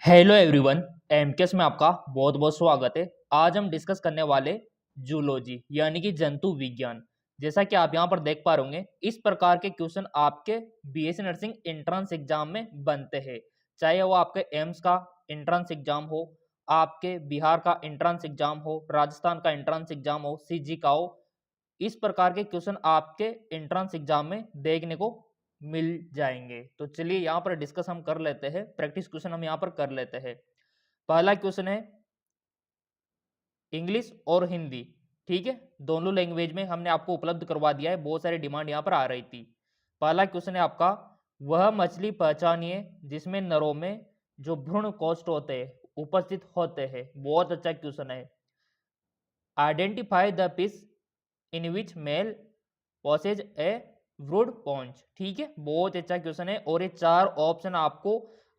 Hello everyone, MKS में आपका बहुत बहुत स्वागत है। आज हम डिस्कस करने वाले जूलॉजी यानी कि जंतु विज्ञान। जैसा कि आप यहाँ पर देख पा रहे होंगे, इस प्रकार के क्वेश्चन आपके बीएससी नर्सिंग एंट्रेंस एग्जाम में बनते हैं। चाहे वो आपके एम्स का एंट्रेंस एग्जाम हो, आपके बिहार का एंट्रेंस एग्जाम हो, राजस्थान का एंट्रेंस एग्जाम हो, सीजी का हो, इस प्रकार के क्वेश्चन आपके एंट्रेंस एग्जाम में देखने को मिल जाएंगे। तो चलिए यहाँ पर डिस्कस हम कर लेते हैं, प्रैक्टिस क्वेश्चन हम यहाँ पर कर लेते हैं। पहला क्वेश्चन है इंग्लिश और हिंदी, ठीक है, दोनों लैंग्वेज में हमने आपको उपलब्ध करवा दिया है। बहुत सारी डिमांड यहाँ पर आ रही थी। पहला क्वेश्चन है आपका, वह मछली पहचानिए जिसमें नरों में जो भ्रूण कोष्ठ होते हैं उपस्थित होते हैं। बहुत अच्छा क्वेश्चन है। Identify the fish in which male possesses a brood pouch, ठीक है, बहुत अच्छा क्वेश्चन है। और ये चार ऑप्शन आपको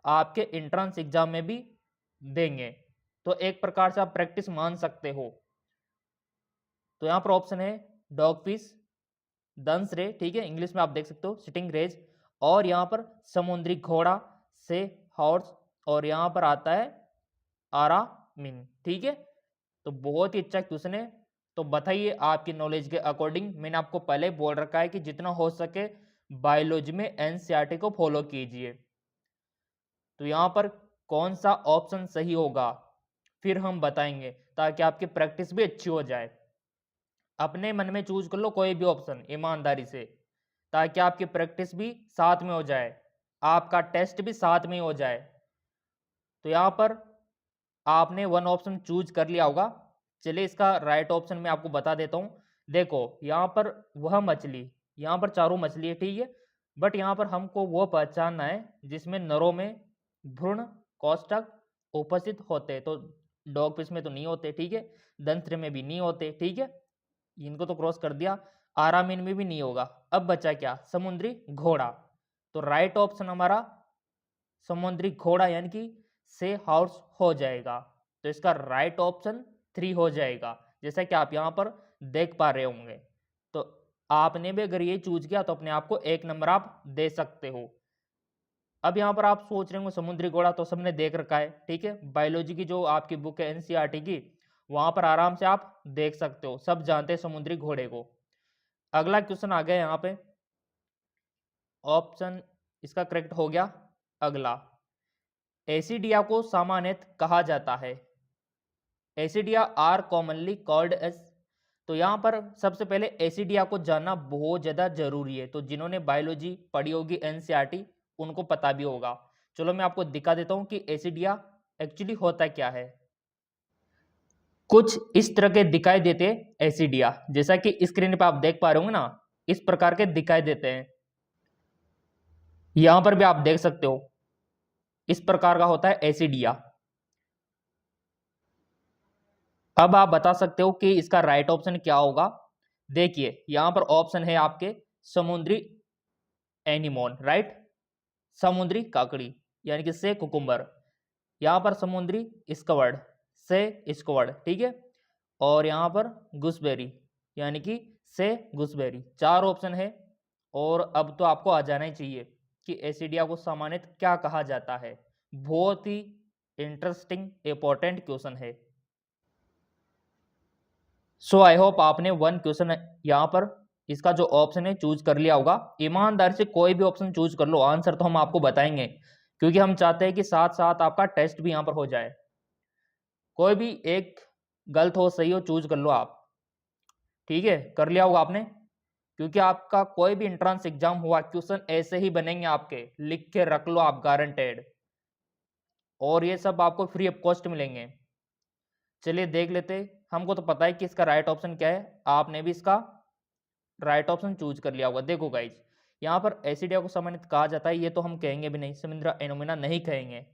आपके एंट्रेंस एग्जाम में भी देंगे, तो एक प्रकार से आप प्रैक्टिस मान सकते हो। तो यहाँ पर ऑप्शन है डॉग फिश, दंस रे, ठीक है, इंग्लिश में आप देख सकते हो सिटिंग रेज, और यहाँ पर समुद्री घोड़ा से हॉर्स, और यहाँ पर आता है आरामिन, ठीक है। तो बहुत ही अच्छा क्वेश्चन है। तो बताइए आपकी नॉलेज के अकॉर्डिंग, मैंने आपको पहले बोल रखा है कि जितना हो सके बायोलॉजी में एनसीईआरटी को फॉलो कीजिए। तो यहाँ पर कौन सा ऑप्शन सही होगा फिर हम बताएंगे, ताकि आपकी प्रैक्टिस भी अच्छी हो जाए। अपने मन में चूज कर लो कोई भी ऑप्शन ईमानदारी से, ताकि आपकी प्रैक्टिस भी साथ में हो जाए, आपका टेस्ट भी साथ में हो जाए। तो यहाँ पर आपने वन ऑप्शन चूज कर लिया होगा। चलिए इसका राइट ऑप्शन मैं आपको बता देता हूँ। देखो यहाँ पर वह मछली, यहाँ पर चारों मछली है, ठीक है, बट यहाँ पर हमको वो पहचानना है जिसमें नरों में भ्रूण कोष्ठक उपस्थित होते। तो डॉग फिश में तो नहीं होते, ठीक है, दंत्र में भी नहीं होते, ठीक है, इनको तो क्रॉस कर दिया। आरामीन में भी नहीं होगा। अब बचा क्या? समुद्री घोड़ा। तो राइट ऑप्शन हमारा समुद्री घोड़ा यानी कि से हॉर्स हो जाएगा। तो इसका राइट ऑप्शन 3 हो जाएगा, जैसा कि आप यहाँ पर देख पा रहे होंगे। तो आपने भी अगर ये चूज किया तो अपने आप को 1 नंबर आप दे सकते हो। अब यहाँ पर आप सोच रहे होंगे समुद्री घोड़ा तो सबने देख रखा है, ठीक है, बायोलॉजी की जो आपकी बुक है एनसीईआरटी की, वहां पर आराम से आप देख सकते हो, सब जानते हैं समुद्री घोड़े को। अगला क्वेश्चन आ गया यहाँ पे, ऑप्शन इसका करेक्ट हो गया। अगला, एसिडिया को सामान्यतः कहा जाता है। एसिडिया आर कॉमनली कॉल्ड एज। तो यहाँ पर सबसे पहले एसिडिया को जानना बहुत ज़्यादा जरूरी है। तो जिन्होंने बायोलॉजी पढ़ी होगी एनसीईआरटी, उनको पता भी होगा। चलो मैं आपको दिखा देता हूँ कि एसिडिया एक्चुअली होता क्या है। कुछ इस तरह के दिखाई देते हैं एसिडिया, जैसा कि स्क्रीन पे आप देख पा रहे होंगे ना, इस प्रकार के दिखाई देते हैं। यहां पर भी आप देख सकते हो, इस प्रकार का होता है एसिडिया। अब आप बता सकते हो कि इसका राइट ऑप्शन क्या होगा। देखिए यहां पर ऑप्शन है आपके समुद्री एनिमोन, राइट, समुद्री काकड़ी यानी कि से कुकुम्बर, यहां पर समुद्री स्क्वर्ड से स्क्वर्ड, ठीक है, और यहां पर गुसबेरी यानी कि से गुसबेरी। चार ऑप्शन है, और अब तो आपको आ जाना ही चाहिए कि एसिडिया को सामान्यतः क्या कहा जाता है। बहुत ही इंटरेस्टिंग इंपॉर्टेंट क्वेश्चन है। सो आई होप आपने वन क्वेश्चन यहाँ पर इसका जो ऑप्शन है चूज कर लिया होगा। ईमानदार से कोई भी ऑप्शन चूज कर लो, आंसर तो हम आपको बताएंगे, क्योंकि हम चाहते हैं कि साथ साथ आपका टेस्ट भी यहाँ पर हो जाए। कोई भी एक गलत हो सही हो चूज कर लो आप, ठीक है, कर लिया होगा आपने, क्योंकि आपका कोई भी एंट्रेंस एग्जाम हुआ क्वेश्चन ऐसे ही बनेंगे आपके, लिख के रख लो आप, गारंटेड, और ये सब आपको फ्री ऑफ कॉस्ट मिलेंगे। चलिए देख लेते, हमको तो पता है कि इसका राइट ऑप्शन क्या है, आपने भी इसका राइट ऑप्शन चूज कर लिया होगा। देखो गाइज, यहाँ पर एसिडिया को सामान्यतः कहा जाता है, ये तो हम कहेंगे भी नहीं, समुद्री एनोमिना नहीं कहेंगे,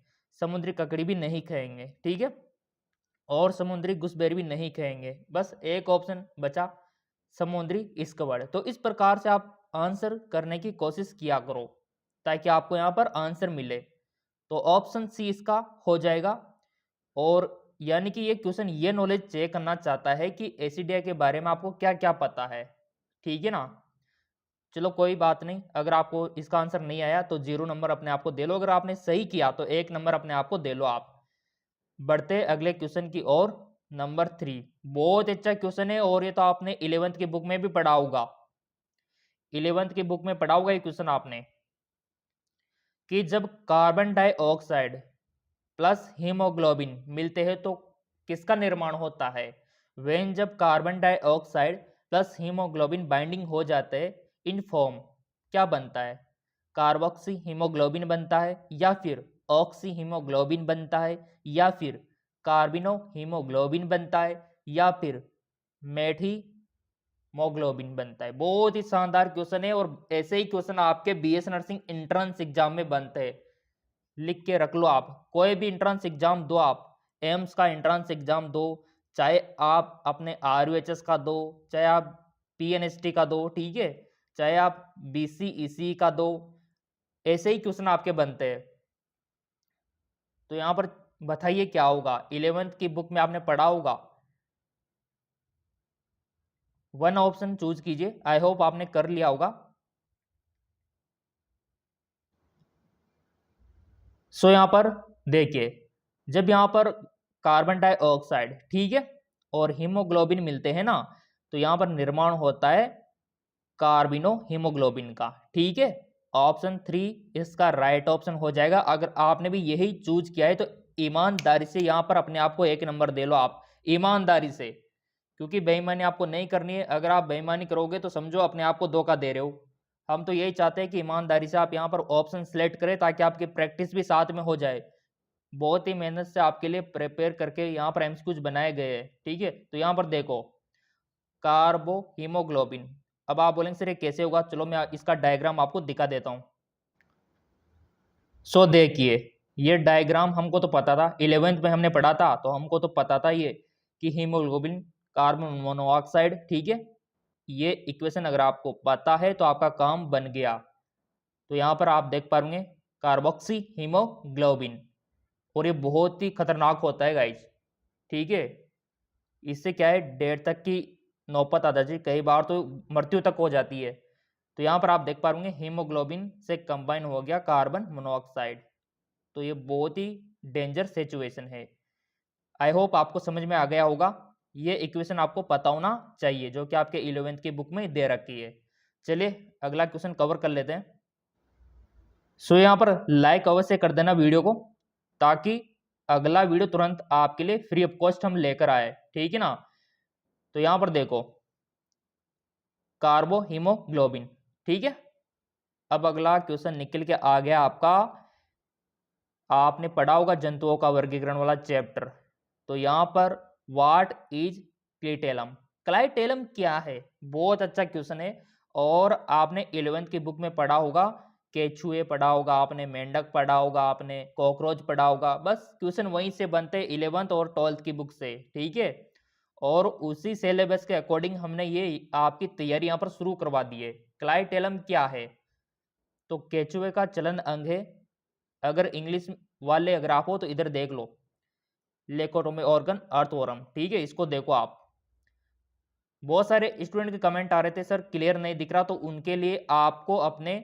समुद्री ककड़ी भी नहीं कहेंगे, ठीक है, और समुद्री गुसबेरी भी नहीं कहेंगे। बस एक ऑप्शन बचा, समुद्री स्क्वर्ड। तो इस प्रकार से आप आंसर करने की कोशिश किया करो, ताकि आपको यहाँ पर आंसर मिले। तो ऑप्शन सी इसका हो जाएगा। और यानी कि ये क्वेश्चन ये नॉलेज चेक करना चाहता है कि एसिडिया के बारे में आपको क्या क्या पता है, ठीक है ना। चलो कोई बात नहीं, अगर आपको इसका आंसर नहीं आया तो 0 नंबर अपने आप को दे लो, अगर आपने सही किया तो 1 नंबर अपने आप को दे लो आप। बढ़ते अगले क्वेश्चन की ओर, नंबर 3। बहुत अच्छा क्वेश्चन है और ये तो आपने 11th की बुक में भी पढ़ा होगा, 11th की बुक में पढ़ा होगा ये क्वेश्चन आपने, कि जब कार्बन डाइऑक्साइड प्लस हीमोग्लोबिन मिलते हैं तो किसका निर्माण होता है। वेन जब carbon dioxide plus haemoglobin binding हो जाते हैं इन फॉर्म, क्या बनता है। कार्बोक्सी हीमोग्लोबिन बनता है, या फिर ऑक्सी हीमोग्लोबिन बनता है, या फिर कार्बिनो हीमोग्लोबिन बनता है, या फिर मेठी मोग्लोबिन बनता है। बहुत ही शानदार क्वेश्चन है और ऐसे ही क्वेश्चन आपके बीएस नर्सिंग एंट्रेंस एग्जाम में बनते हैं, लिख के रख लो आप। कोई भी एंट्रेंस एग्जाम दो आप, एम्स का एंट्रेंस एग्जाम दो, चाहे आप अपने आरयूएचएस का दो, चाहे आप पीएनएसटी का दो, ठीक है, चाहे आप बीसीईसी का दो, ऐसे ही क्वेश्चन आपके बनते हैं। तो यहां पर बताइए क्या होगा, 11th की बुक में आपने पढ़ा होगा। वन ऑप्शन चूज कीजिए, आई होप आपने कर लिया होगा। सो यहां पर देखिए, जब यहां पर कार्बन डाइऑक्साइड, ठीक है, और हीमोग्लोबिन मिलते हैं ना, तो यहां पर निर्माण होता है कार्बिनो हीमोग्लोबिन का, ठीक है। ऑप्शन 3 इसका राइट ऑप्शन हो जाएगा। अगर आपने भी यही चूज किया है तो ईमानदारी से यहां पर अपने आप को 1 नंबर दे लो आप, ईमानदारी से, क्योंकि बेईमानी आपको नहीं करनी है। अगर आप बेईमानी करोगे तो समझो अपने आप को धोखा दे रहे हो। हम तो यही चाहते हैं कि ईमानदारी से आप यहाँ पर ऑप्शन सेलेक्ट करें ताकि आपकी प्रैक्टिस भी साथ में हो जाए। बहुत ही मेहनत से आपके लिए प्रिपेयर करके यहाँ पर एमसीक्यूज बनाए गए हैं, ठीक है। तो यहाँ पर देखो, कार्बो हीमोग्लोबिन, अब आप बोलेंगे सर ये कैसे होगा, चलो मैं इसका डायग्राम आपको दिखा देता हूँ। सो देखिए, ये डायग्राम हमको तो पता था, 11th में हमने पढ़ा था, तो हमको तो पता था ये कि हीमोग्लोबिन कार्बन मोनोऑक्साइड, ठीक है। ये इक्वेशन अगर आपको पता है तो आपका काम बन गया। तो यहाँ पर आप देख पाएंगे कार्बोक्सी हीमोग्लोबिन, और ये बहुत ही खतरनाक होता है गाइज, ठीक है। इससे क्या है, डेथ तक की नौबत आ जाती है, कई बार तो मृत्यु तक हो जाती है। तो यहाँ पर आप देख पाएंगे हीमोग्लोबिन से कंबाइन हो गया कार्बन मोनोऑक्साइड, तो ये बहुत ही डेंजर सिचुएशन है। आई होप आपको समझ में आ गया होगा। ये इक्वेशन आपको पता होना चाहिए जो कि आपके 11th की बुक में दे रखी है। चलिए अगला क्वेश्चन कवर कर लेते हैं। सो यहाँ पर लाइक अवश्य कर देना वीडियो को, ताकि अगला वीडियो तुरंत आपके लिए फ्री ऑफ कॉस्ट हम लेकर आए, ठीक है ना। तो यहाँ पर देखो, कार्बो हीमोग्लोबिन, ठीक है। अब अगला क्वेश्चन निकल के आ गया आपका, आपने पढ़ा होगा जंतुओं का वर्गीकरण वाला चैप्टर। तो यहाँ पर व्हाट इज क्लाइटेलम, क्लाइटेलम क्या है, बहुत अच्छा क्वेश्चन है। और आपने 11th की बुक में पढ़ा होगा, केचुए पढ़ा होगा आपने, मेंढक पढ़ा होगा आपने, कॉकरोच पढ़ा होगा, बस क्वेश्चन वहीं से बनते 11th और 12th की बुक से, ठीक है। और उसी सिलेबस के अकॉर्डिंग हमने ये आपकी तैयारी यहाँ पर शुरू करवा दी है। क्लाइटेलम क्या है, तो केचुए का चलन अंग है। अगर इंग्लिश वाले अगर आप हो तो इधर देख लो, लेकोटोमी ऑर्गन अर्थवॉर्म, ठीक है, इसको देखो आप। बहुत सारे स्टूडेंट के कमेंट आ रहे थे सर क्लियर नहीं दिख रहा, तो उनके लिए आपको अपने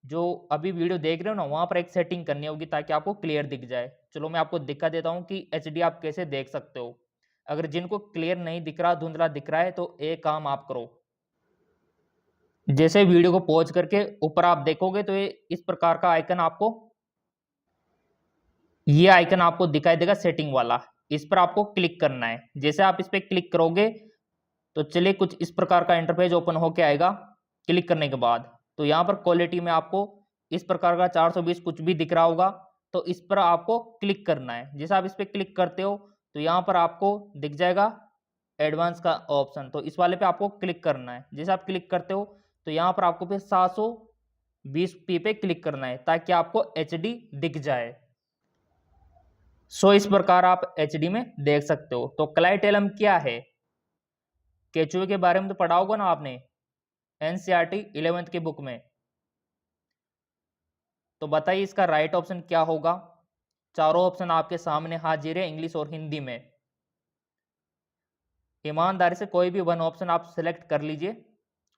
जो अभी वीडियो देख रहे हो ना, वहां पर एक सेटिंग करनी होगी ताकि आपको क्लियर दिख जाए। चलो मैं आपको दिखा देता हूँ कि एचडी आप कैसे देख सकते हो। अगर जिनको क्लियर नहीं दिख रहा, धुंधला दिख रहा है, तो एक काम आप करो, जैसे वीडियो को पॉज करके ऊपर आप देखोगे तो ये इस प्रकार का आइकन आपको, ये आइकन आपको दिखाई देगा सेटिंग वाला, इस पर आपको क्लिक करना है। जैसे आप इस पर क्लिक करोगे तो चलिए कुछ इस प्रकार का इंटरफेस ओपन होके आएगा। क्लिक करने के बाद तो यहाँ पर क्वालिटी में आपको इस प्रकार का 420 कुछ भी दिख रहा होगा, तो इस पर आपको क्लिक करना है। जैसे आप इस पर क्लिक करते हो तो यहाँ पर आपको दिख जाएगा एडवांस का ऑप्शन, तो इस वाले पे आपको क्लिक करना है। जैसे आप क्लिक करते हो तो यहाँ पर आपको फिर 720p पे क्लिक करना है ताकि आपको HD दिख जाए। सो इस प्रकार आप HD में देख सकते हो। तो क्लाइटेलम क्या है, केचुए के बारे में तो पढ़ा होगा ना आपने NCERT 11th की बुक में। तो बताइए इसका राइट ऑप्शन क्या होगा। चारों ऑप्शन आपके सामने हाजिर है इंग्लिश और हिंदी में। ईमानदारी से कोई भी वन ऑप्शन आप सिलेक्ट कर लीजिए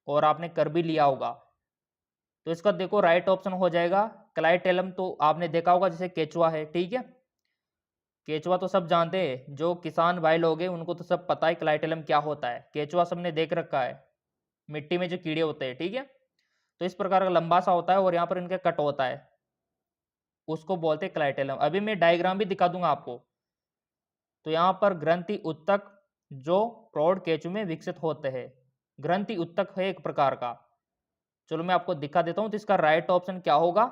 और आपने कर भी लिया होगा। तो इसका देखो राइट ऑप्शन हो जाएगा क्लाइटेलम। तो आपने देखा होगा जैसे केचुआ है, ठीक है, केचुआ तो सब जानते हैं, जो किसान भाई लोग हैं उनको तो सब पता है क्लाइटेलम क्या होता है। केचुआ सबने देख रखा है, मिट्टी में जो कीड़े होते हैं, ठीक है। तो इस प्रकार का लंबा सा होता है और यहाँ पर इनके कट होता है, उसको बोलते हैं क्लाइटेलम। अभी मैं डायग्राम भी दिखा दूंगा आपको। तो यहाँ पर ग्रंथि उत्तक जो प्रौढ़ केंचु में विकसित होते हैं, ग्रंथि उत्तक है एक प्रकार का। चलो मैं आपको दिखा देता हूँ। तो इसका राइट ऑप्शन क्या होगा,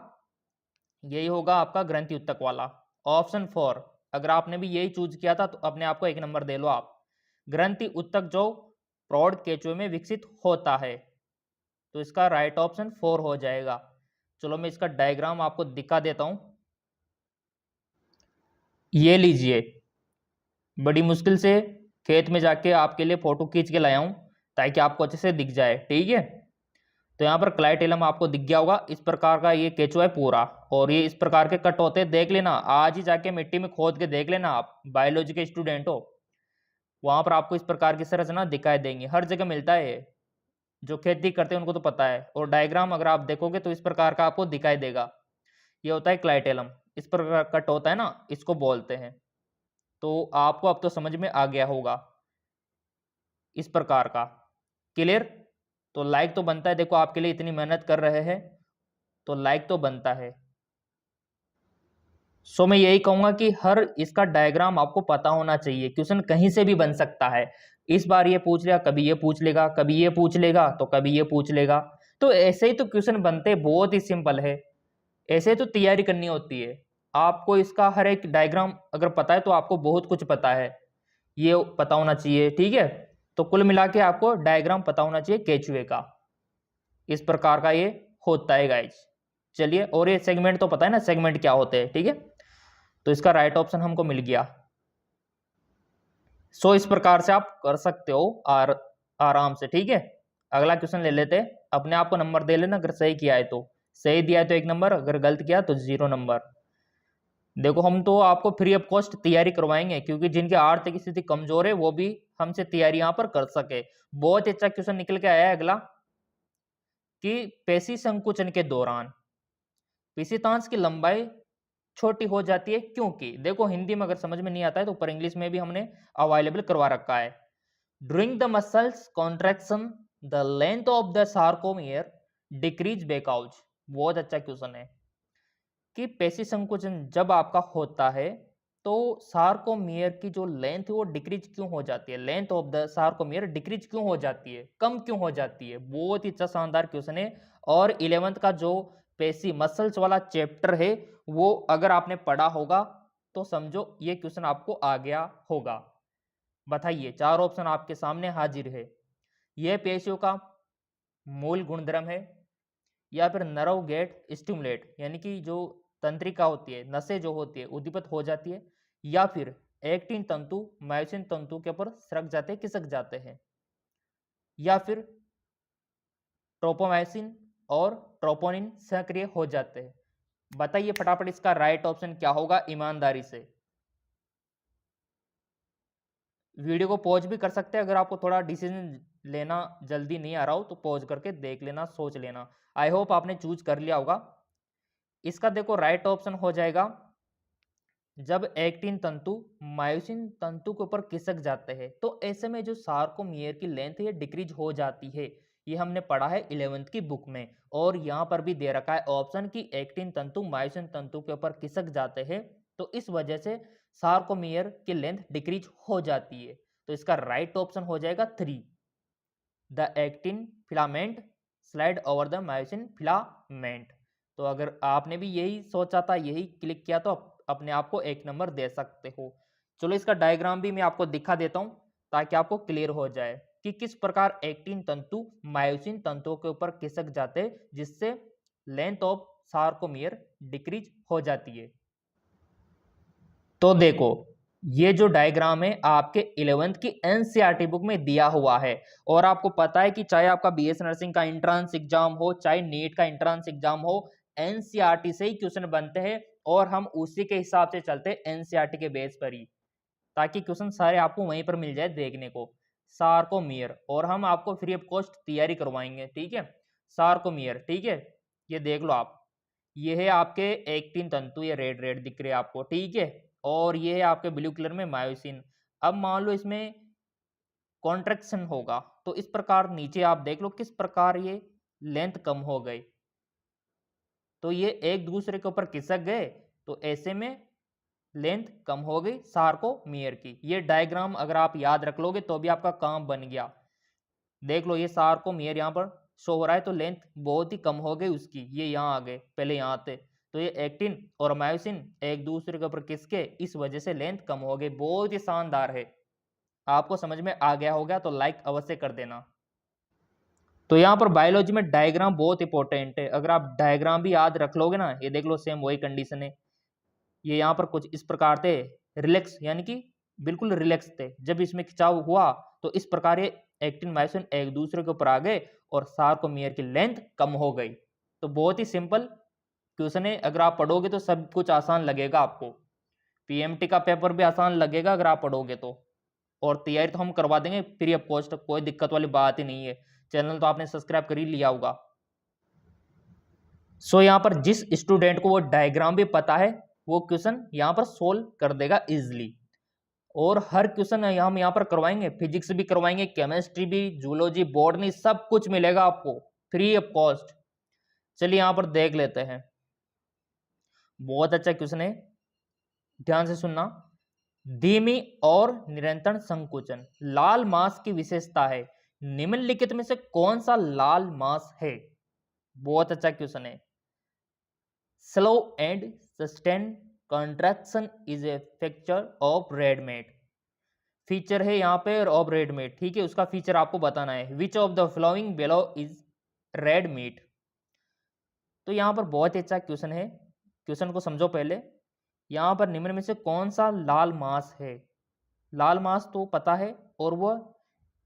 यही होगा आपका ग्रंथि उत्तक वाला, ऑप्शन 4। अगर आपने भी यही चूज किया था तो अपने आप को 1 नंबर दे लो आप। ग्रंथि उत्तक जो प्रौढ़ केंचुए में विकसित होता है, तो इसका राइट ऑप्शन 4 हो जाएगा। चलो मैं इसका डायग्राम आपको दिखा देता हूं। ये लीजिए, बड़ी मुश्किल से खेत में जाके आपके लिए फोटो खींच के लाया हूं ताकि आपको अच्छे से दिख जाए, ठीक है। तो यहाँ पर क्लाइटेलम आपको दिख गया होगा। इस प्रकार का ये केचुआ है पूरा, और ये इस प्रकार के कट होते हैं। देख लेना, आज ही जाके मिट्टी में खोद के देख लेना, आप बायोलॉजी के स्टूडेंट हो, वहां पर आपको इस प्रकार की संरचना दिखाई देंगी। हर जगह मिलता है, जो खेती करते हैं उनको तो पता है। और डायग्राम अगर आप देखोगे तो इस प्रकार का आपको दिखाई देगा। ये होता है क्लाइटेलम, इस प्रकार कट होता है ना, इसको बोलते हैं। तो आपको अब तो समझ में आ गया होगा इस प्रकार का। क्लियर? तो लाइक तो बनता है, देखो आपके लिए इतनी मेहनत कर रहे हैं तो लाइक तो बनता है। सो मैं यही कहूंगा कि हर इसका डायग्राम आपको पता होना चाहिए। क्वेश्चन कहीं से भी बन सकता है, इस बार ये पूछ लेगा, कभी ये पूछ लेगा, कभी ये पूछ लेगा, तो कभी ये पूछ लेगा। तो ऐसे ही तो क्वेश्चन बनते, बहुत ही सिंपल है। ऐसे तो तैयारी करनी होती है। आपको इसका हर एक डायग्राम अगर पता है तो आपको बहुत कुछ पता है, ये पता होना चाहिए, ठीक है। तो कुल मिला के आपको डायग्राम पता होना चाहिए केचुए का। इस प्रकार का ये होता है गाइज। चलिए, और ये सेगमेंट तो पता है ना, सेगमेंट क्या होते हैं, ठीक है। तो इसका राइट ऑप्शन हमको मिल गया। सो इस प्रकार से आप कर सकते हो आराम से, ठीक है। अगला क्वेश्चन ले लेते हैं। अपने आप को नंबर दे लेना, अगर सही किया है तो सही दिया है तो 1 नंबर, अगर गलत किया तो 0 नंबर। देखो हम तो आपको फ्री ऑफ कॉस्ट तैयारी करवाएंगे, क्योंकि जिनकी आर्थिक स्थिति कमजोर है वो भी हमसे तैयारी यहाँ पर कर सके। बहुत अच्छा क्वेश्चन निकल के आया है अगला, कि पेशी संकुचन के दौरान पेशीतांश की लंबाई छोटी हो जाती है, क्योंकि देखो हिंदी में अगर समझ में नहीं आता है तो ऊपर इंग्लिश में भी हमने अवेलेबल करवा रखा है। During the muscles contraction the length of the sarcomere decreases because. बहुत अच्छा क्वेश्चन है कि पेशी संकुचन जब आपका होता है तो सार्कोमियर की जो लेंथ है वो डिक्रीज क्यों हो जाती है, length of the sarcomere decrease क्यों हो जाती है, कम क्यों हो जाती है। बहुत ही अच्छा शानदार क्वेश्चन है। और 11th का जो पेशी मसल्स वाला चैप्टर है वो अगर आपने पढ़ा होगा तो समझो ये क्वेश्चन आपको आ गया होगा। बताइए, 4 ऑप्शन आपके सामने हाजिर है। यह पेशियों का मूल गुणधर्म है, या फिर नर्व गेट स्टिमुलेट, यानी कि जो तंत्रिका होती है, नसें जो होती है उद्दीपित हो जाती है, या फिर एक्टिन तंतु मायोसिन तंतु के ऊपर सरक जाते हैं, खिसक जाते हैं, या फिर ट्रोपोमायोसिन और ट्रोपोनिन सक्रिय हो जाते हैं। बताइए फटाफट इसका राइट ऑप्शन क्या होगा ईमानदारी से। वीडियो को पॉज भी कर सकते हैं, अगर आपको थोड़ा डिसीजन लेना जल्दी नहीं आ रहा हो तो पॉज करके देख लेना, सोच लेना। आई होप आपने चूज कर लिया होगा। इसका देखो राइट ऑप्शन हो जाएगा, जब एक्टिन तंतु मायोसिन तंतु के ऊपर खिसक जाते हैं तो ऐसे में जो सार्कोमियर की लेंथ है डिक्रीज हो जाती है। ये हमने पढ़ा है 11th की बुक में, और यहाँ पर भी दे रखा है ऑप्शन की एक्टिन तंतु मायोसिन तंतु के ऊपर खिसक जाते हैं तो इस वजह से सार्कोमियर की लेंथ डिक्रीज हो जाती है। तो इसका राइट ऑप्शन हो जाएगा 3, the actin filament slide over the myosin filament. तो अगर आपने भी यही सोचा था, यही क्लिक किया, तो अपने आप को 1 नंबर दे सकते हो। चलो इसका डायग्राम भी मैं आपको दिखा देता हूं ताकि आपको क्लियर हो जाए कि किस प्रकार एक्टिन तंतु मायोसिन तंतुओं के ऊपर खिसक जाते जिससे लेंथ ऑफ सार्कोमियर डिक्रीज हो जाती है। तो देखो ये जो डायग्राम है आपके 11th की एनसीईआरटी बुक में दिया हुआ है, और आपको पता है कि चाहे आपका बीएस नर्सिंग का एंट्रेंस एग्जाम हो, चाहे नीट का एंट्रेंस एग्जाम हो, एनसीईआरटी से ही क्वेश्चन बनते हैं और हम उसी के हिसाब से चलते हैं एनसीईआरटी के बेस पर ही, ताकि क्वेश्चन सारे आपको वहीं पर मिल जाए देखने को। सार्कोमियर, और हम आपको फ्री ऑफ कॉस्ट तैयारी करवाएंगे, ठीक है। सार्कोमियर, ठीक है, ये देख लो आप, ये है आपके एक्टिन तंतु, ये रेड रेड दिख रहे हैं आपको, ठीक है। और ये है आपके ब्लू कलर में मायोसिन। अब मान लो इसमें कॉन्ट्रैक्शन होगा तो इस प्रकार नीचे आप देख लो किस प्रकार ये लेंथ कम हो गई, तो ये एक दूसरे के ऊपर खिसक गए, तो ऐसे में लेंथ कम हो गई सार्कोमियर की। ये डायग्राम अगर आप याद रख लोगे तो भी आपका काम बन गया। देख लो ये सार्कोमियर यहाँ पर शो हो रहा है, तो लेंथ बहुत ही कम हो गई उसकी, ये यहाँ आ गए, पहले यहाँ थे, तो ये एक्टिन और मायोसिन एक दूसरे के ऊपर किसके, इस वजह से लेंथ कम हो गई। बहुत ही शानदार है, आपको समझ में आ गया होगा तो लाइक अवश्य कर देना। तो यहाँ पर बायोलॉजी में डायग्राम बहुत इंपॉर्टेंट है, अगर आप डायग्राम भी याद रख लोगे ना, ये देख लो सेम वही कंडीशन है। ये यहाँ पर कुछ इस प्रकार थे, रिलैक्स यानी कि बिल्कुल रिलैक्स थे, जब इसमें खिंचाव हुआ तो इस प्रकार ये एक्टिन मायोसिन एक दूसरे के ऊपर आ गए और सार्कोमियर की लेंथ कम हो गई। तो बहुत ही सिंपल क्वेश्चन है, अगर आप पढ़ोगे तो सब कुछ आसान लगेगा आपको, पीएमटी का पेपर भी आसान लगेगा अगर आप पढ़ोगे तो, और तैयारी तो हम करवा देंगे फ्री ऑफ कॉस्ट, कोई दिक्कत वाली बात ही नहीं है। चैनल तो आपने सब्सक्राइब कर ही लिया होगा। सो यहाँ पर जिस स्टूडेंट को वो डायग्राम भी पता है वो क्वेश्चन यहाँ पर सोल्व कर देगा इजिली, और हर क्वेश्चन हम यहाँ पर करवाएंगे, फिजिक्स भी करवाएंगे, केमिस्ट्री भी, जूलॉजी, बॉटनी, सब कुछ मिलेगा आपको फ्री ऑफ कॉस्ट। चलिए यहाँ पर देख लेते हैं, बहुत अच्छा क्वेश्चन है, ध्यान से सुनना। धीमी और निरंतर संकुचन लाल मास की विशेषता है, निम्नलिखित में से कौन सा लाल मास है? बहुत अच्छा क्वेश्चन है। Slow and sustain contraction is a feature of red meat, feature है यहाँ पे ऑफ रेड मीट, ठीक है, उसका फीचर आपको बताना है। Which of the following below is red meat, तो यहाँ पर बहुत ही अच्छा क्वेश्चन है, क्वेश्चन को समझो पहले। यहाँ पर निम्न में से कौन सा लाल मास है? लाल मास तो पता है, और वह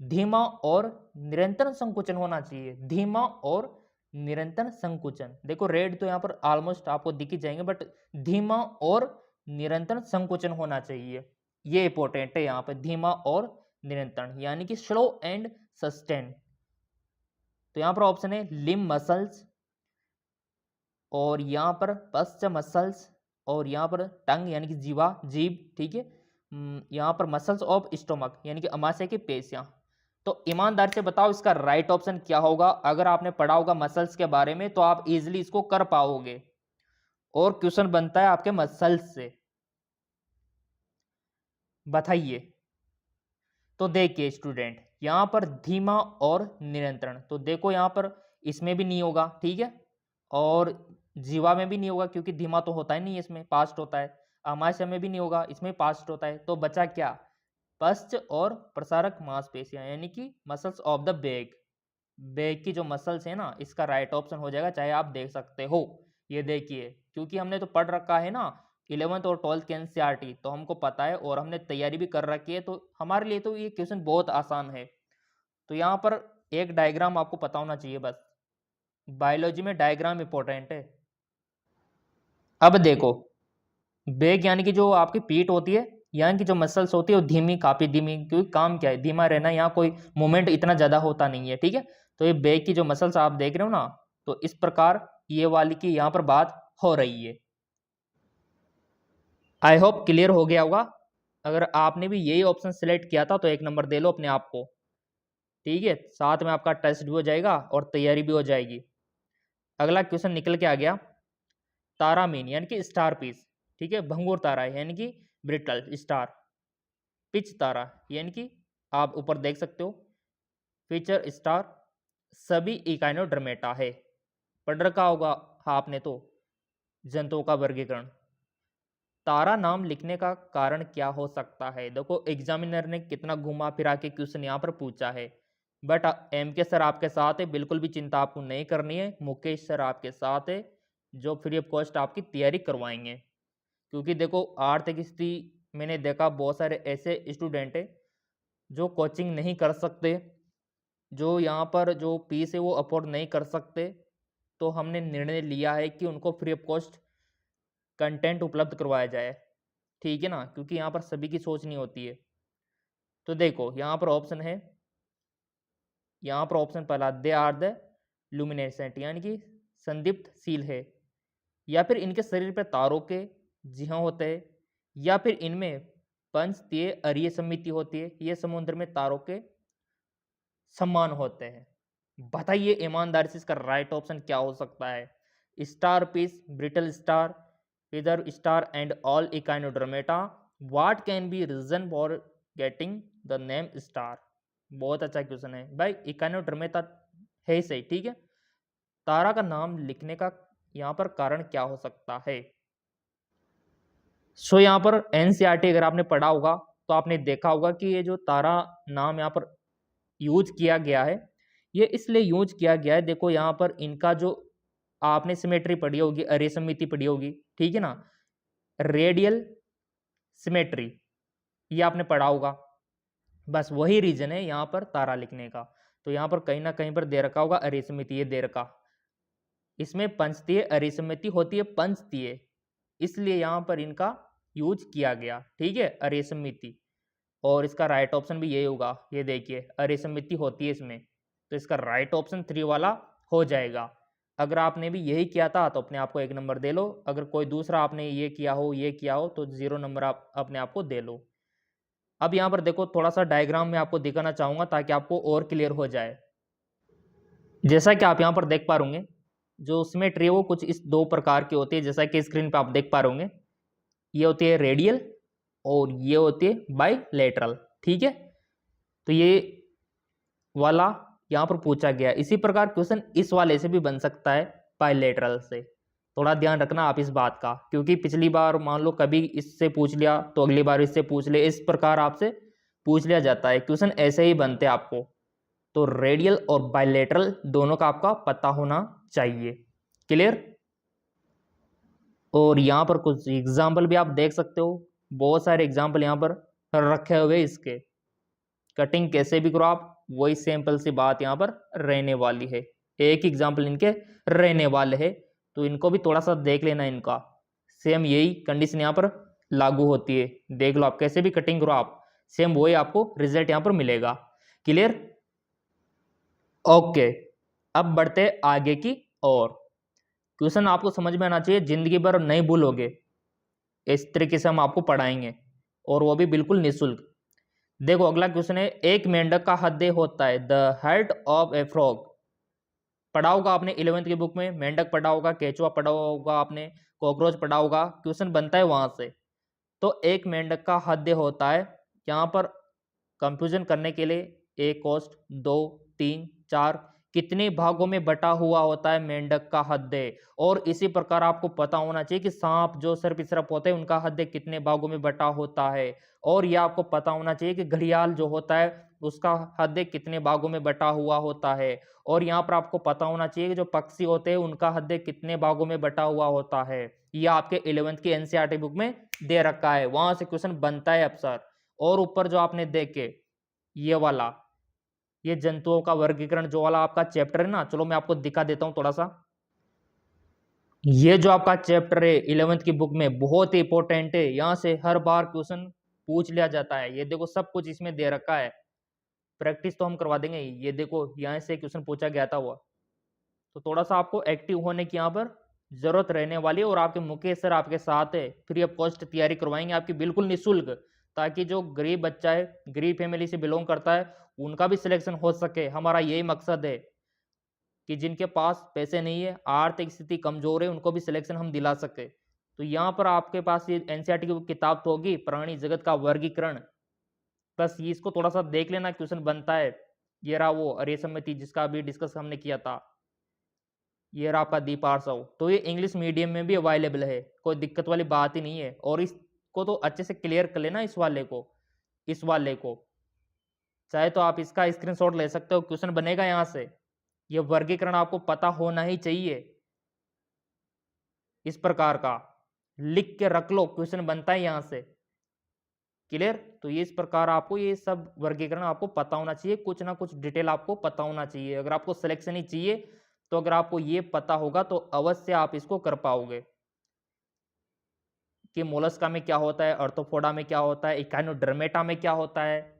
धीमा और निरंतर संकुचन होना चाहिए, धीमा और निरंतर संकुचन। देखो रेड तो यहाँ पर ऑलमोस्ट आपको दिख ही जाएंगे, बट धीमा और निरंतर संकुचन होना चाहिए, ये इंपॉर्टेंट है यहाँ पे, धीमा और निरंतर, यानी कि स्लो एंड सस्टेन। तो यहाँ पर ऑप्शन है लिम्ब मसल्स, और यहाँ पर पश्च मसल्स, और यहाँ पर टंग यानी कि जीवा, जीभ, ठीक है, यहाँ पर मसल्स ऑफ स्टोमक यानी कि अमाशय की पेशियां। तो ईमानदार से बताओ इसका राइट ऑप्शन क्या होगा? अगर आपने पढ़ा होगा मसल्स के बारे में तो आप इजीली इसको कर पाओगे, और क्वेश्चन बनता है आपके मसल्स से, बताइए। तो देखिए स्टूडेंट, यहाँ पर धीमा और निरंतरण, तो देखो यहाँ पर इसमें भी नहीं होगा, ठीक है, और जीवा में भी नहीं होगा क्योंकि धीमा तो होता ही नहीं, इसमें पास्ट होता है। अमाशय में भी नहीं होगा, इसमें पास्ट होता है। तो बचा क्या? पश्च और प्रसारक मांसपेशियां यानी कि muscles of the back, back की जो मसल्स है ना, इसका राइट ऑप्शन हो जाएगा, चाहे आप देख सकते हो। ये देखिए, क्योंकि हमने तो पढ़ रखा है ना 11th और 12th के एनसीईआरटी, तो हमको पता है और हमने तैयारी भी कर रखी है, तो हमारे लिए तो ये क्वेश्चन बहुत आसान है। तो यहाँ पर एक डायग्राम आपको पता होना चाहिए बस, बायोलॉजी में डायग्राम इंपॉर्टेंट है। अब देखो, बैक यानी कि जो आपकी पीठ होती है, यहाँ की जो मसल्स होती है वो धीमी, काफी धीमी, क्योंकि काम क्या है, धीमा रहना, यहाँ कोई मूवमेंट इतना ज्यादा होता नहीं है, ठीक है। तो ये बैक की जो मसल्स आप देख रहे हो ना, तो इस प्रकार ये वाली की यहाँ पर बात हो रही है। आई होप क्लियर हो गया होगा। अगर आपने भी यही ऑप्शन सिलेक्ट किया था तो 1 नंबर दे लो अपने आप को, ठीक है, साथ में आपका टेस्ट भी हो जाएगा और तैयारी भी हो जाएगी। अगला क्वेश्चन निकल के आ गया, तारामीन यानी कि स्टार पीस, ठीक है, भंगुर तारा यानी कि ब्रिटल स्टार, पिच तारा यानी कि आप ऊपर देख सकते हो फीचर स्टार, सभी इकाइनोडर्मेटा है, पढ़ रखा होगा आपने तो, जंतुओं का वर्गीकरण। तारा नाम लिखने का कारण क्या हो सकता है? देखो एग्जामिनर ने कितना घुमा फिरा के क्वेश्चन यहाँ पर पूछा है, बट MK सर आपके साथ है, बिल्कुल भी चिंता आपको नहीं करनी है, मुकेश सर आपके साथ है जो फ्री ऑफ कॉस्ट आपकी तैयारी करवाएंगे। क्योंकि देखो आर्थिक स्थिति मैंने देखा बहुत सारे ऐसे स्टूडेंट है जो कोचिंग नहीं कर सकते, जो यहाँ पर जो फीस है वो अफोर्ड नहीं कर सकते, तो हमने निर्णय लिया है कि उनको फ्री ऑफ कॉस्ट कंटेंट उपलब्ध करवाया जाए, ठीक है ना, क्योंकि यहाँ पर सभी की सोच नहीं होती है। तो देखो यहाँ पर ऑप्शन है यहाँ पर ऑप्शन पहला, दे आर द लुमिनेसेंट, यानी कि संदीप्तशील है, या फिर इनके शरीर पर तारों के जिहा होते हैं, या फिर इनमें पंचतीय अरीय समिति होती है, ये समुद्र में तारों के समान होते हैं। बताइए ईमानदारी से इसका राइट ऑप्शन क्या हो सकता है? स्टार पीस, ब्रिटल स्टार, इधर star and all echinodermata, what can be reason for getting the name star? बहुत अच्छा क्वेश्चन है भाई, इकाइनोड्रमेटा है ही सही, ठीक है। तारा का नाम लिखने का यहाँ पर कारण क्या हो सकता है? सो यहाँ पर एनसीईआरटी अगर आपने पढ़ा होगा तो आपने देखा होगा कि ये जो तारा नाम यहाँ पर यूज किया गया है, ये इसलिए यूज किया गया है, देखो यहाँ पर इनका जो आपने सिमेट्री पढ़ी होगी, अरे समिति पढ़ी होगी, ठीक है ना, रेडियल सिमेट्री, ये आपने पढ़ा होगा, बस वही रीजन है यहाँ पर तारा लिखने का। तो यहाँ पर कहीं ना कहीं पर दे रखा होगा अरे समिति, ये दे रखा, इसमें पंचतीय अरे समिति होती है, पंचतीय, इसलिए यहाँ पर इनका यूज किया गया, ठीक है, अरे समिति। और इसका राइट ऑप्शन भी यही होगा, ये देखिए अरे समिति होती है इसमें, तो इसका राइट ऑप्शन 3 वाला हो जाएगा। अगर आपने भी यही किया था तो अपने आप को 1 नंबर दे लो, अगर कोई दूसरा आपने ये किया हो तो 0 नंबर आप अपने आप को दे लो। अब यहाँ पर देखो थोड़ा सा डायग्राम में आपको दिखाना चाहूंगा ताकि आपको और क्लियर हो जाए। जैसा कि आप यहाँ पर देख पा रहे जो सिमेट्री है वो कुछ इस 2 प्रकार की होती है, जैसा कि स्क्रीन पे आप देख पा रहे ये होती है रेडियल और ये होती है बाइलेटरल, ठीक है। तो ये वाला यहाँ पर पूछा गया, इसी प्रकार क्वेश्चन इस वाले से भी बन सकता है बाइलेटरल से, थोड़ा ध्यान रखना आप इस बात का, क्योंकि पिछली बार मान लो कभी इससे पूछ लिया तो अगली बार इससे पूछ ले, इस प्रकार आपसे पूछ लिया जाता है, क्वेश्चन ऐसे ही बनते हैं आपको। तो रेडियल और बाइलेटरल दोनों का आपका पता होना चाहिए, क्लियर। और यहाँ पर कुछ एग्जाम्पल भी आप देख सकते हो, बहुत सारे एग्जाम्पल यहाँ पर रखे हुए इसके, कटिंग कैसे भी करो आप, वही सिंपल सी बात यहाँ पर रहने वाली है, एक एग्जाम्पल इनके रहने वाले है, तो इनको भी थोड़ा सा देख लेना, इनका सेम यही कंडीशन यहाँ पर लागू होती है, देख लो आप कैसे भी कटिंग करो आप, सेम वही आपको रिजल्ट यहाँ पर मिलेगा, क्लियर। ओके, अब बढ़ते आगे की ओर। क्वेश्चन आपको समझ में आना चाहिए, जिंदगी भर नहीं भूलोगे, इस तरीके से हम आपको पढ़ाएंगे और वो भी बिल्कुल निःशुल्क। देखो अगला क्वेश्चन है, एक मेंढक का हृदय होता है, the head of A frog. पढ़ा होगा आपने 11वीं की बुक में, मेंढक पढ़ा होगा, केचुआ पढ़ा होगा आपने, कॉकरोच पढ़ा होगा, क्वेश्चन बनता है वहां से। तो एक मेंढक का हृदय होता है, यहाँ पर कंफ्यूजन करने के लिए 1 कोष्ठ 2 3 4 कितने भागों में बटा हुआ होता है मेंढक का हृदय, और इसी प्रकार आपको पता होना चाहिए कि सांप जो सर्पिसर्प होते हैं उनका हृदय कितने भागों में बटा होता है, और यह आपको पता होना चाहिए कि घड़ियाल जो होता है उसका हृदय कितने भागों में बटा हुआ होता है, और यहाँ पर आपको पता होना चाहिए कि जो पक्षी होते हैं उनका हृदय कितने भागों में बटा हुआ होता है। यह आपके 11वीं की एनसीईआरटी बुक में दे रखा है, वहां से क्वेश्चन बनता है अक्सर। और ऊपर जो आपने देखे ये वाला, ये जंतुओं का वर्गीकरण जो वाला आपका चैप्टर है ना, चलो मैं आपको दिखा देता हूं थोड़ा सा। ये जो आपका चैप्टर है 11वीं की बुक में बहुत ही इंपॉर्टेंट है, यहां से हर बार क्वेश्चन पूछ लिया जाता है, ये देखो सब कुछ इसमें दे रखा है, प्रैक्टिस तो हम करवा देंगे। ये देखो यहाँ से क्वेश्चन पूछा गया था वो, तो थोड़ा सा आपको एक्टिव होने की यहाँ पर जरूरत रहने वाली है, और आपके मुकेश सर आपके साथ है, फ्री ऑफ कॉस्ट तैयारी करवाएंगे आपकी बिल्कुल निःशुल्क, ताकि जो गरीब बच्चा है, गरीब फैमिली से बिलोंग करता है, उनका भी सिलेक्शन हो सके। हमारा यही मकसद है कि जिनके पास पैसे नहीं है, आर्थिक स्थिति कमजोर है, उनको भी सिलेक्शन हम दिला सके। तो यहाँ पर आपके पास ये एनसीईआरटी की किताब तो होगी, प्राणी जगत का वर्गीकरण, बस ये इसको थोड़ा सा देख लेना, क्वेश्चन बनता है। ये रहा वो अरे समिति जिसका अभी डिस्कस हमने किया था, ये रहा आपका दीपार्सव, तो ये इंग्लिश मीडियम में भी अवेलेबल है, कोई दिक्कत वाली बात ही नहीं है। और इसको तो अच्छे से क्लियर कर लेना, इस वाले को चाहे तो आप इसका स्क्रीनशॉट ले सकते हो, क्वेश्चन बनेगा यहाँ से, ये वर्गीकरण आपको पता होना ही चाहिए, इस प्रकार का लिख के रख लो, क्वेश्चन बनता है यहाँ से, क्लियर। तो ये इस प्रकार आपको ये सब वर्गीकरण आपको पता होना चाहिए, कुछ ना कुछ डिटेल आपको पता होना चाहिए, अगर आपको सिलेक्शन ही चाहिए तो अगर आपको ये पता होगा तो अवश्य आप इसको कर पाओगे कि मोलस्का में क्या होता है, अर्थोपोडा में क्या होता है, इकाइनोडर्मेटा में क्या होता है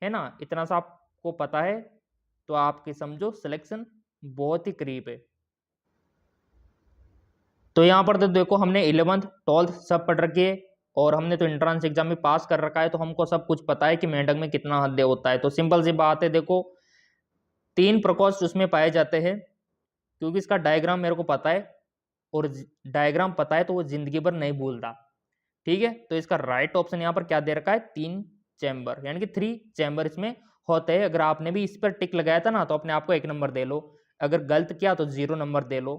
ना, इतना सा आपको पता है तो आपके समझो सिलेक्शन बहुत ही करीब है। तो यहाँ पर तो देखो हमने 11th 12th सब पढ़ रखी है और हमने तो एंट्रेंस एग्जाम में पास कर रखा है, तो हमको सब कुछ पता है कि मेंढक में कितना हद्दे होता है। तो सिंपल सी बात है, देखो 3 प्रकोष्ठ उसमें पाए जाते हैं, क्योंकि इसका डायग्राम मेरे को पता है और डायग्राम पता है तो वो जिंदगी भर नहीं भूलता। ठीक है, तो इसका राइट ऑप्शन यहाँ पर क्या दे रखा है, 3 चैम्बर, यानी कि 3 चैम्बर इसमें होते हैं। अगर आपने भी इस पर टिक लगाया था ना तो अपने आप को 1 नंबर दे लो, अगर गलत किया तो 0 नंबर दे लो।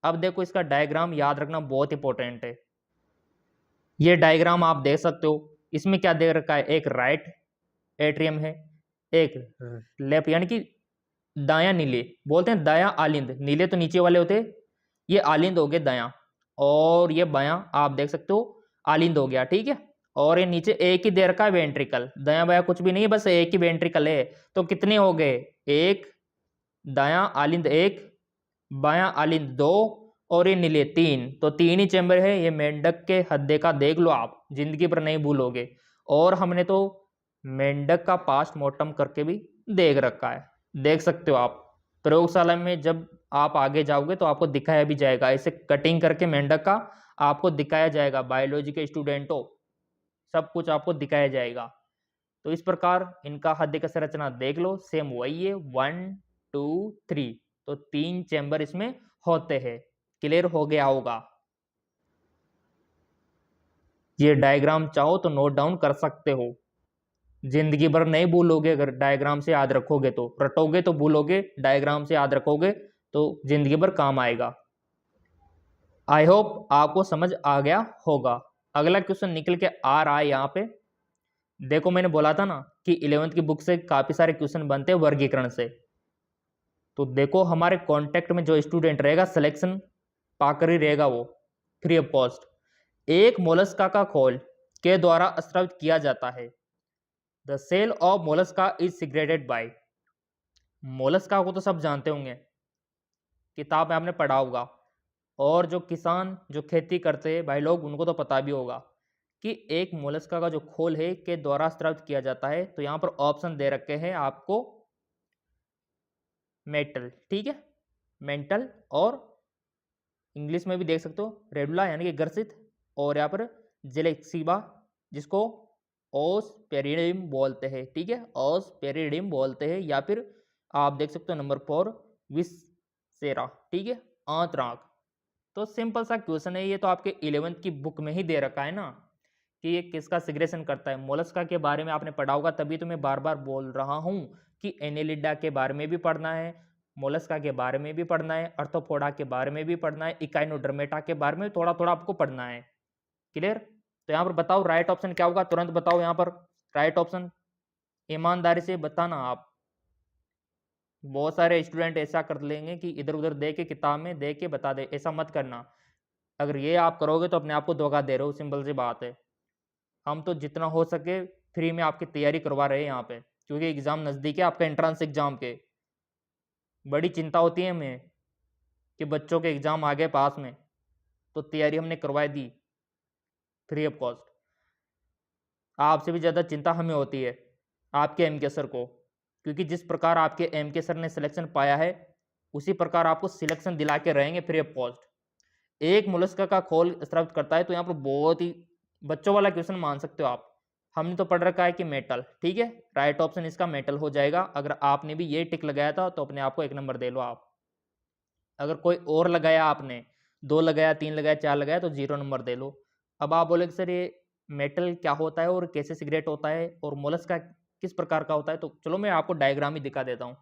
अब देखो इसका डायग्राम याद रखना बहुत इंपॉर्टेंट है। ये डायग्राम आप देख सकते हो, इसमें क्या दे रखा है, एक राइट एट्रियम है, एक लेफ्ट, यानी कि दाया नीले बोलते हैं, दाया आलिंद, नीले तो नीचे वाले होते, ये आलिंद हो गए दाया, और ये बाया आप देख सकते हो आलिंद हो गया। ठीक है, और ये नीचे एक ही दे रखा है वेंट्रिकल, दाया बाया कुछ भी नहीं है, बस एक ही वेंट्रिकल है। तो कितने हो गए, एक, दाया आलिंद एक, बाया आलिंद दो, और ये नीले 3, तो 3 ही चैम्बर है। ये मेंढक के हद्दे का देख लो आप, जिंदगी पर नहीं भूलोगे। और हमने तो मेंढक का पास्ट मॉर्टम करके भी देख रखा है, देख सकते हो आप। प्रयोगशाला में जब आप आगे जाओगे तो आपको दिखाया भी जाएगा, ऐसे कटिंग करके मेंढक का आपको दिखाया जाएगा, बायोलॉजी के स्टूडेंटों सब कुछ आपको दिखाया जाएगा। तो इस प्रकार इनका हद्दे का संरचना देख लो, सेम वही है, 1 2 3, तो 3 चैम्बर इसमें होते हैं। क्लियर हो गया होगा। ये डायग्राम चाहो तो नोट डाउन कर सकते हो, जिंदगी भर नहीं भूलोगे। अगर डायग्राम से याद रखोगे तो, रटोगे तो भूलोगे, डायग्राम से याद रखोगे तो जिंदगी भर काम आएगा। आई होप आपको समझ आ गया होगा। अगला क्वेश्चन निकल के आ रहा है यहाँ पे। देखो मैंने बोला था ना कि 11th की बुक से काफी सारे क्वेश्चन बनते हैं वर्गीकरण से। तो देखो हमारे कांटेक्ट में जो स्टूडेंट रहेगा सिलेक्शन पाकर ही रहेगा वो, फ्री ऑफ कॉस्ट। एक मोलस्का का खोल के द्वारा स्रावित किया जाता है। The cell of mollusca is secreted by. Mollusca को तो सब जानते होंगे, किताब में आपने पढ़ा होगा, और जो किसान जो खेती करते हैं भाई लोग उनको तो पता भी होगा कि एक मोलस्का का जो खोल है के द्वारा स्रावित किया जाता है। तो यहाँ पर ऑप्शन दे रखे हैं आपको मेटल, ठीक है, मेंटल, और इंग्लिश में भी देख सकते हो रेडुला यानी कि ग्रसित, और यहाँ पर जेलेक्सिबा जिसको ओस्पेरिडियम बोलते हैं। ठीक है, ओस्पेरिडियम बोलते हैं, या फिर आप देख सकते हो नंबर 4 विसेरा। ठीक है, आंतराक। तो सिंपल सा क्वेश्चन है ये, तो आपके 11th की बुक में ही दे रखा है ना कि ये किसका सिग्रेशन करता है। मोलस्का के बारे में आपने पढ़ा होगा, तभी तो मैं बार बार बोल रहा हूँ कि एनेलिडा के बारे में भी पढ़ना है, मोलस्का के बारे में भी पढ़ना है, अर्थोपोडा के बारे में भी पढ़ना है, इकाइनोडर्मेटा के बारे में थोड़ा थोड़ा आपको पढ़ना है। क्लियर। तो यहाँ पर बताओ राइट ऑप्शन क्या होगा, तुरंत बताओ यहाँ पर राइट ऑप्शन, ईमानदारी से बताना आप। बहुत सारे स्टूडेंट ऐसा कर लेंगे कि इधर उधर दे के किताब में दे के बता दे, ऐसा मत करना। अगर ये आप करोगे तो अपने आप को धोखा दे रहे हो, सिंपल सी बात है। हम तो जितना हो सके फ्री में आपकी तैयारी करवा रहे हैं यहाँ पे, क्योंकि एग्जाम नजदीक है आपका, एंट्रेंस एग्जाम के। बड़ी चिंता होती है हमें कि बच्चों के एग्जाम आ गए पास में, तो तैयारी हमने करवा दी फ्री ऑफ कॉस्ट। आपसे भी ज़्यादा चिंता हमें होती है आपके एम के सर को, क्योंकि जिस प्रकार आपके एम के सर ने सिलेक्शन पाया है उसी प्रकार आपको सिलेक्शन दिला के रहेंगे फ्री ऑफ कॉस्ट। एक मोलस्का का खोल स्रावित करता है, तो यहाँ पर बहुत ही बच्चों वाला क्वेश्चन मान सकते हो आप। हमने तो पढ़ रखा है कि मेटल, ठीक है, राइट ऑप्शन इसका मेटल हो जाएगा। अगर आपने भी ये टिक लगाया था तो अपने आप को 1 नंबर दे लो आप। अगर कोई और लगाया, आपने 2 लगाया, 3 लगाया, 4 लगाया, तो 0 नंबर दे लो। अब आप बोले सर ये मेटल क्या होता है और कैसे सिगरेट होता है और मोलस्का किस प्रकार का होता है, तो चलो मैं आपको डायग्राम ही दिखा देता हूँ।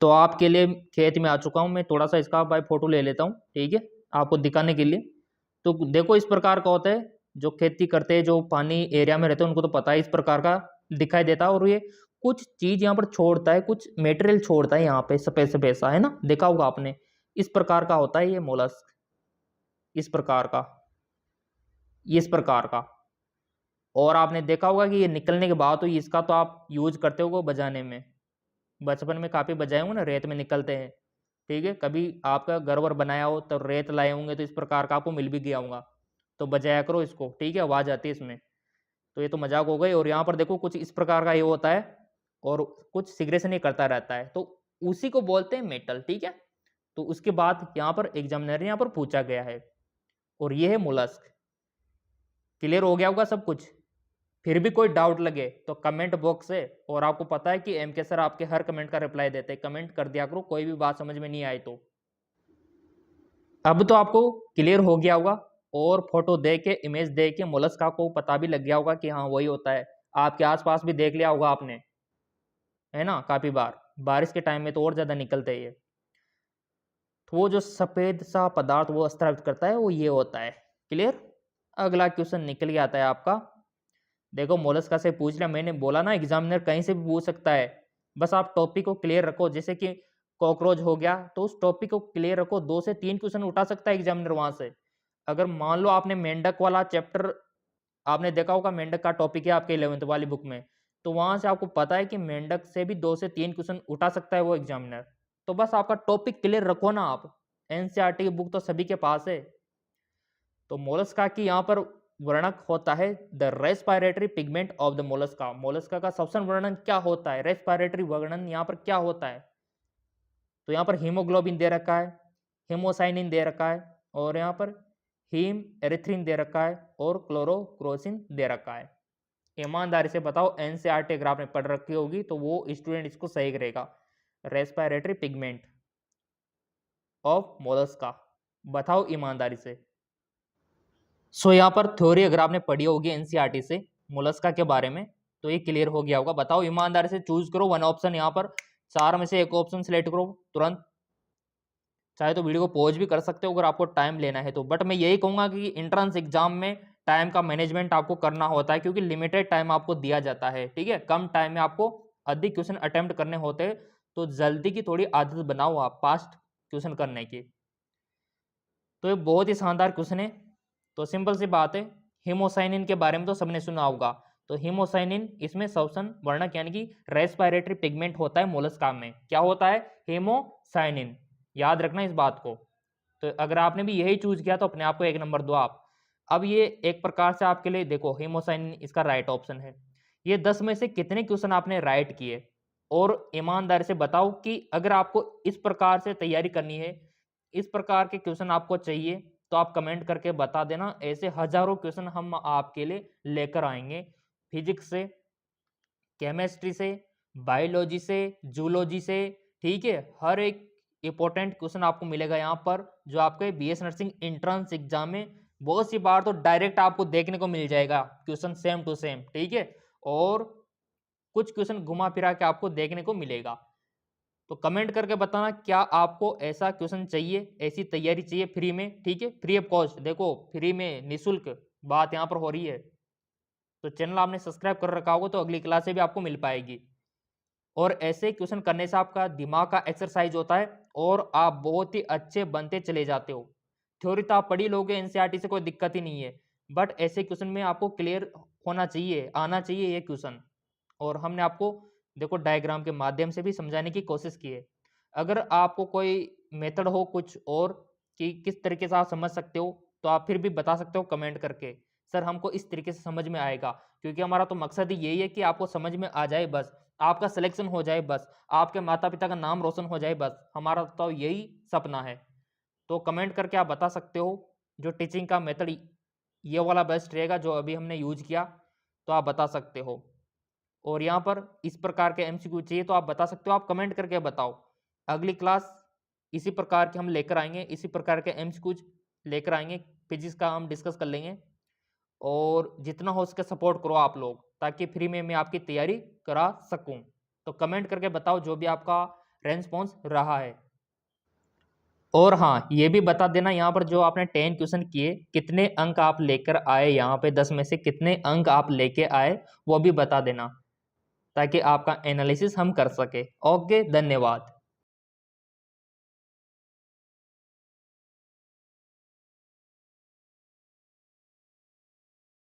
तो आपके लिए खेत में आ चुका हूँ मैं, थोड़ा सा इसका भाई फोटो ले लेता हूँ, ठीक है, आपको दिखाने के लिए। तो देखो इस प्रकार का होता है, जो खेती करते हैं जो पानी एरिया में रहते हैं उनको तो पता है, इस प्रकार का दिखाई देता है। और ये कुछ चीज यहाँ पर छोड़ता है, कुछ मेटेरियल छोड़ता है यहाँ पे, सफेद सफेद सा, है ना, देखा होगा आपने। इस प्रकार का होता है ये मोलस्क, इस प्रकार का, इस प्रकार का। और आपने देखा होगा कि ये निकलने के बाद तो इसका तो आप यूज करते हो बजाने में, बचपन में काफी बजाए होंगे ना, रेत में निकलते हैं। ठीक है, कभी आपका घर वर बनाया हो तो रेत लाए होंगे, तो इस प्रकार का आपको मिल भी गया होगा, तो बजाया करो इसको, ठीक है, आवाज आती है इसमें। तो ये तो मजाक हो गई। और यहाँ पर देखो कुछ इस प्रकार का ये होता है, और कुछ सिग्रेशन करता रहता है, तो उसी को बोलते हैं मेटल। ठीक है, तो उसके बाद यहाँ पर एग्जामिनर यहाँ पर पूछा गया है, और ये है मोलस्क। क्लियर हो गया होगा सब कुछ। फिर भी कोई डाउट लगे तो कमेंट बॉक्स है, और आपको पता है कि एमके सर आपके हर कमेंट का रिप्लाई देते हैं, कमेंट कर दिया करो कोई भी बात समझ में नहीं आए तो। अब तो आपको क्लियर हो गया होगा, और फोटो दे के, इमेज दे के मोलस्क को पता भी लग गया होगा कि हाँ वही होता है। आपके आसपास भी देख लिया होगा आपने, है ना, काफी बार बारिश के टाइम में तो और ज्यादा निकलते हैं ये। तो वो जो सफेद सा पदार्थ वो स्रावित करता है वो ये होता है। क्लियर। अगला क्वेश्चन निकल के आता है आपका। देखो मोलस्का से पूछ लिया, मैंने बोला ना एग्जामिनर कहीं से भी पूछ सकता है, बस आप टॉपिक को क्लियर रखो। जैसे कि कॉकरोच हो गया, तो उस टॉपिक को क्लियर रखो, 2 से 3 क्वेश्चन उठा सकता है एग्जामिनर वहां से। अगर मान लो आपने मेंढक वाला चैप्टर आपने देखा होगा, मेंढक का टॉपिक है आपके 11th वाली बुक में, तो वहां से आपको पता है कि मेंढक से भी 2 से 3 क्वेश्चन उठा सकता है वो एग्जामिनर। तो बस आपका टॉपिक क्लियर रखो ना आप, एनसीईआरटी की बुक तो सभी के पास है। तो मोलस्का की यहाँ पर वर्णक होता है the respiratory pigment of the Mollusca. Mollusca का सबसे वर्णन क्या होता है, रेस्पिरेटरी वर्णन यहाँ पर क्या होता है। तो यहाँ पर हीमोग्लोबिन दे रखा है, हेमोसाइनिन दे रखा है, और यहाँ पर हीम एरिथ्रिन दे रखा है, और क्लोरोक्रोसिन दे रखा है। ईमानदारी से बताओ, एनसीईआरटी अगर आपने पढ़ रखी होगी तो वो स्टूडेंट इसको सही करेगा। रेस्पिरेटरी पिगमेंट ऑफ मोलस्का, बताओ ईमानदारी से। सो यहाँ पर थ्योरी अगर आपने पढ़ी होगी एनसीईआरटी से मोलस्का के बारे में तो ये क्लियर हो गया होगा। बताओ ईमानदारी से चूज करो वन ऑप्शन, यहाँ पर 4 में से एक ऑप्शन सिलेक्ट करो तुरंत। चाहे तो वीडियो को पॉज भी कर सकते हो अगर आपको टाइम लेना है तो, बट मैं यही कहूंगा कि एंट्रेंस एग्जाम में टाइम का मैनेजमेंट आपको करना होता है, क्योंकि लिमिटेड टाइम आपको दिया जाता है। ठीक है, कम टाइम में आपको अधिक क्वेश्चन अटेम्प्ट करने होते हैं, तो जल्दी की थोड़ी आदत बनाओ आप फास्ट क्वेश्चन करने की। तो ये बहुत ही शानदार क्वेश्चन है। तो सिंपल सी बात है, हीमोसाइनिन के बारे में तो सबने सुना होगा। तो हीमोसाइनिन इसमें सबसन वर्णक यानी कि रेस्पिरेटरी पिगमेंट होता है मोलस्का में। क्या होता है, हीमोसाइनिन, याद रखना इस बात को। तो अगर आपने भी यही चूज किया तो अपने आप को 1 नंबर दो आप। अब ये एक प्रकार से आपके लिए देखो, हीमोसाइनिन इसका राइट ऑप्शन है। ये 10 में से कितने क्वेश्चन आपने राइट किए, और ईमानदारी से बताओ कि अगर आपको इस प्रकार से तैयारी करनी है, इस प्रकार के क्वेश्चन आपको चाहिए, तो आप कमेंट करके बता देना। ऐसे हजारों क्वेश्चन हम आपके लिए लेकर आएंगे, फिजिक्स से, केमिस्ट्री से, बायोलॉजी से, जूलॉजी से। ठीक है, हर एक इंपॉर्टेंट क्वेश्चन आपको मिलेगा यहाँ पर, जो आपके बीएस नर्सिंग एंट्रेंस एग्जाम में बहुत सी बार तो डायरेक्ट आपको देखने को मिल जाएगा क्वेश्चन सेम टू सेम। ठीक है, और कुछ क्वेश्चन घुमा फिरा के आपको देखने को मिलेगा। तो कमेंट करके बताना क्या आपको ऐसा क्वेश्चन चाहिए, ऐसी तैयारी चाहिए फ्री में। ठीक है, फ्री ऑफ कॉस्ट, देखो फ्री में निःशुल्क बात यहाँ पर हो रही है। तो चैनल आपने सब्सक्राइब कर रखा होगा तो अगली क्लास से भी आपको मिल पाएगी। और ऐसे क्वेश्चन करने से आपका दिमाग का एक्सरसाइज होता है और आप बहुत ही अच्छे बनते चले जाते हो। थ्योरी तो आप पढ़ी लोगे एनसीईआरटी से, कोई दिक्कत ही नहीं है, बट ऐसे क्वेश्चन में आपको क्लियर होना चाहिए, आना चाहिए ये क्वेश्चन। और हमने आपको देखो डायग्राम के माध्यम से भी समझाने की कोशिश की है। अगर आपको कोई मेथड हो कुछ और कि किस तरीके से आप समझ सकते हो, तो आप फिर भी बता सकते हो कमेंट करके, सर हमको इस तरीके से समझ में आएगा। क्योंकि हमारा तो मकसद ही यही है कि आपको समझ में आ जाए, बस आपका सिलेक्शन हो जाए, बस आपके माता पिता का नाम रोशन हो जाए, बस हमारा तो यही सपना है। तो कमेंट करके आप बता सकते हो जो टीचिंग का मेथड ये वाला बेस्ट रहेगा जो अभी हमने यूज किया, तो आप बता सकते हो। और यहाँ पर इस प्रकार के एमसीक्यू चाहिए तो आप बता सकते हो, आप कमेंट करके बताओ। अगली क्लास इसी प्रकार के हम लेकर आएंगे, इसी प्रकार के एमसीक्यू लेकर आएंगे, फिजिक्स का हम डिस्कस कर लेंगे। और जितना हो सके सपोर्ट करो आप लोग, ताकि फ्री में मैं आपकी तैयारी करा सकूं। तो कमेंट करके बताओ जो भी आपका रेस्पॉन्स रहा है। और हाँ, ये भी बता देना यहाँ पर जो आपने 10 क्वेश्चन किए कितने अंक आप लेकर आए, यहाँ पे 10 में से कितने अंक आप लेके आए वो भी बता देना, ताकि आपका एनालिसिस हम कर सके। ओके, धन्यवाद।